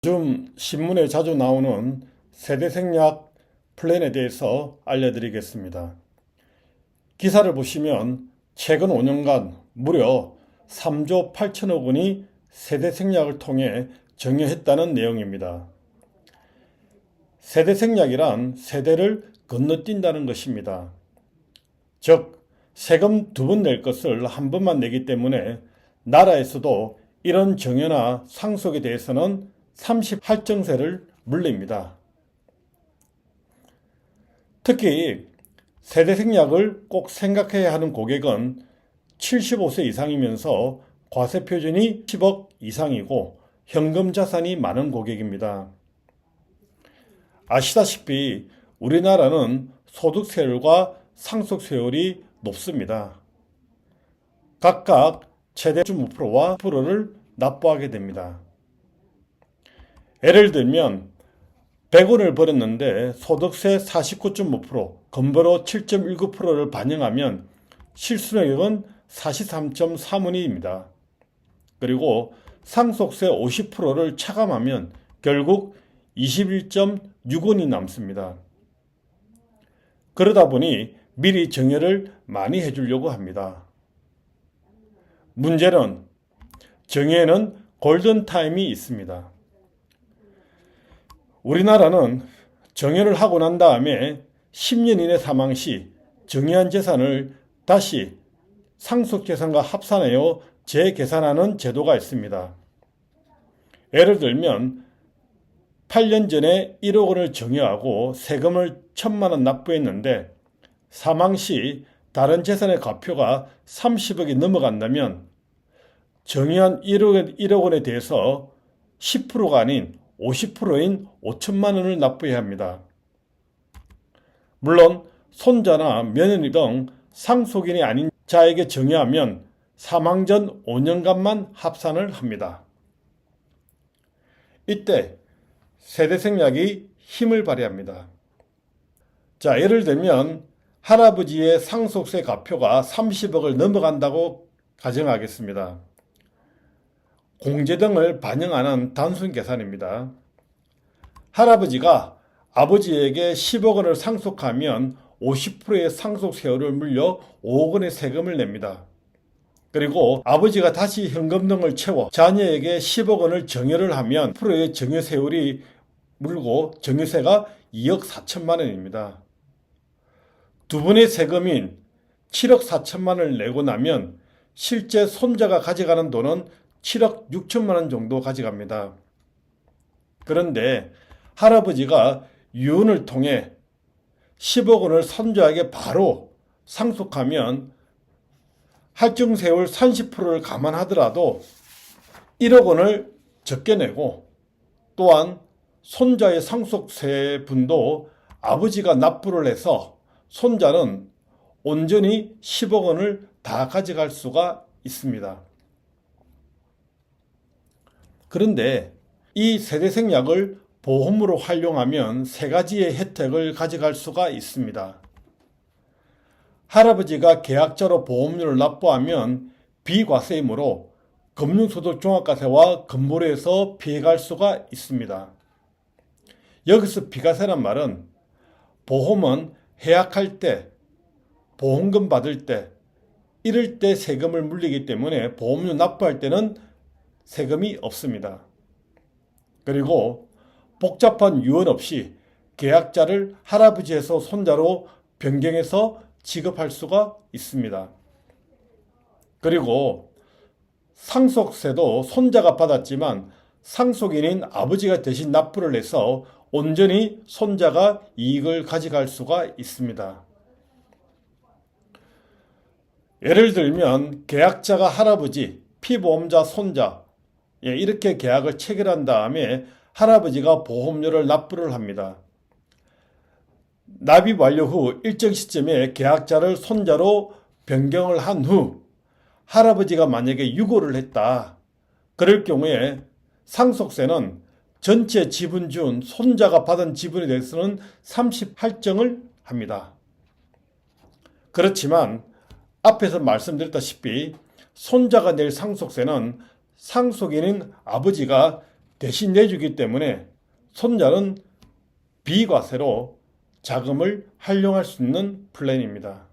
요즘 신문에 자주 나오는 세대생략 플랜에 대해서 알려드리겠습니다. 기사를 보시면 최근 5년간 무려 3조 8천억 원이 세대생략을 통해 정여했다는 내용입니다. 세대생략이란 세대를 건너뛴다는 것입니다. 즉, 세금 2번 낼 것을 한 번만 내기 때문에 나라에서도 이런 정여나 상속에 대해서는 38정세를 물립니다. 특히 세대생략을 꼭 생각해야 하는 고객은 75세 이상이면서 과세표준이 10억 이상이고 현금 자산이 많은 고객입니다. 아시다시피 우리나라는 소득세율과 상속세율이 높습니다. 각각 최대 5%와 10%를 납부하게 됩니다. 예를 들면 100원을 벌었는데 소득세 49.5%, 건보료 7.19%를 반영하면 실수령액은 43.3원입니다. 그리고 상속세 50%를 차감하면 결국 21.6원이 남습니다. 그러다 보니 미리 정여를 많이 해주려고 합니다. 문제는 정여에는 골든타임이 있습니다. 우리나라는 정여를 하고 난 다음에 10년 이내 사망 시 정여한 재산을 다시 상속재산과 합산하여 재계산하는 제도가 있습니다. 예를 들면 8년 전에 1억 원을 정여하고 세금을 1,000만 원 납부했는데 사망 시 다른 재산의 가표가 30억이 넘어간다면 정여한 1억 원에 대해서 10%가 아닌 50%인 5천만 원을 납부해야 합니다. 물론 손자나 며느리 등 상속인이 아닌 자에게 정여하면 사망 전 5년간만 합산을 합니다. 이때 세대생략이 힘을 발휘합니다. 예를 들면 할아버지의 상속세 가표가 30억을 넘어간다고 가정하겠습니다. 공제 등을 반영하는 단순 계산입니다. 할아버지가 아버지에게 10억 원을 상속하면 50%의 상속세율을 물려 5억 원의 세금을 냅니다. 그리고 아버지가 다시 현금 등을 채워 자녀에게 10억 원을 정여를 하면 10%의 정여세율이 물고 정여세가 2억 4천만 원입니다. 두 분의 세금인 7억 4천만 원을 내고 나면 실제 손자가 가져가는 돈은 7억 6천만 원 정도 가져갑니다. 그런데 할아버지가 유언을 통해 10억 원을 손자에게 바로 상속하면 할증세율 30%를 감안하더라도 1억 원을 적게 내고 또한 손자의 상속세분도 아버지가 납부를 해서 손자는 온전히 10억 원을 다 가져갈 수가 있습니다. 그런데 이 세대생략을 보험으로 활용하면 세 가지의 혜택을 가져갈 수가 있습니다. 할아버지가 계약자로 보험료를 납부하면 비과세이므로 금융소득종합과세와 건보료에서 피해갈 수가 있습니다. 여기서 비과세란 말은 보험은 해약할 때, 보험금 받을 때, 이럴 때 세금을 물리기 때문에 보험료 납부할 때는 세금이 없습니다. 그리고 복잡한 유언 없이 계약자를 할아버지에서 손자로 변경해서 지급할 수가 있습니다. 그리고 상속세도 손자가 받았지만 상속인인 아버지가 대신 납부를 해서 온전히 손자가 이익을 가져갈 수가 있습니다. 예를 들면 계약자가 할아버지, 피보험자 손자 이렇게 계약을 체결한 다음에 할아버지가 보험료를 납부를 합니다. 납입 완료 후 일정 시점에 계약자를 손자로 변경을 한 후 할아버지가 만약에 유고를 했다. 그럴 경우에 상속세는 전체 지분 중 손자가 받은 지분에 대해서는 38정을 합니다. 그렇지만 앞에서 말씀드렸다시피 손자가 낼 상속세는 상속인인 아버지가 대신 내주기 때문에 손자는 비과세로 자금을 활용할 수 있는 플랜입니다.